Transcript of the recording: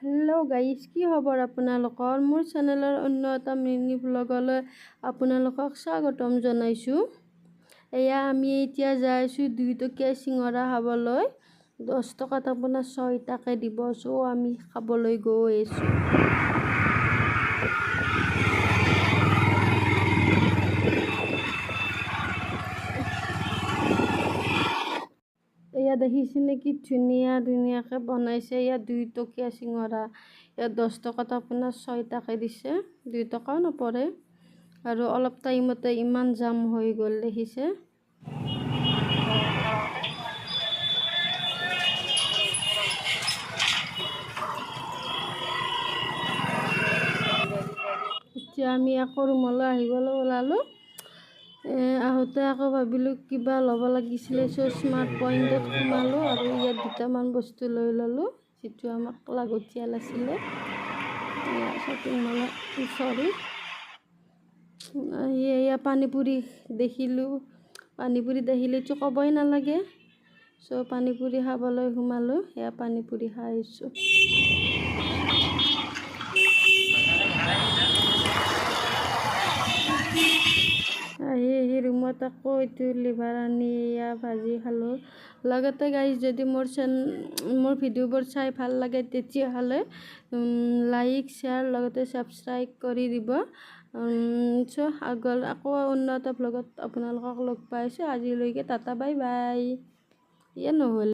Hello' guys, কি খবৰ আপোনালোকৰ? মোৰ চেনেলৰ অন্য এটা মিনি ব্লগলৈ আপোনালোকক স্বাগতম জনাইছোঁ। এয়া আমি এতিয়া যাই আছোঁ 2 টকীয়া চিঙৰা খাবলৈ। 10 টকাত আপোনাৰ 6টাকে দিব। চ' আমি খাবলৈ গৈ আছোঁ। এয়া দেখিছেনে কি ধুনীয়াকৈ বনাইছে। ইয়াত 2 টকীয়া চিঙৰা। ইয়াত 10 টকাত আপোনাৰ 6টাকে দিছে। 2 টকাও নপৰে। আৰু অলপ টাইমতে ইমান জাম হৈ গ'ল দেখিছে। এতিয়া আমি আকৌ ৰুমলৈ আহিবলৈ ওলালোঁ। আহোঁতে আকৌ ভাবিলোঁ কিবা ল'ব লাগিছিলে। চ' স্মাৰ্ট পইণ্টত সোমালোঁ আৰু ইয়াত 2টামান বস্তু লৈ ল'লোঁ, যিটো আমাক লাগতিয়াল আছিলে। শ্বপিং মলৰ ওচৰত এয়া পানীপুৰি দেখিলোঁ। পানীপুৰি দেখিলেতো ক'বই নালাগে। চ' পানীপুৰি খাবলৈ সোমালোঁ। এয়া পানীপুৰি খাই আছোঁ। আহি ৰুমত আকৌ এইটো লিভাৰ আনি এয়া ভাজি খালোঁ। লগতে গাইজ, যদি মোৰ ভিডিঅ'বোৰ চাই ভাল লাগে তেতিয়াহ'লে লাইক, শ্বেয়াৰ লগতে ছাবস্ক্ৰাইব কৰি দিব। চ' আকৌ অন্য এটা ব্লগত আপোনালোকক লগ পাইছোঁ। আজিলৈকে টাটা বাই বাই। নহ'ল।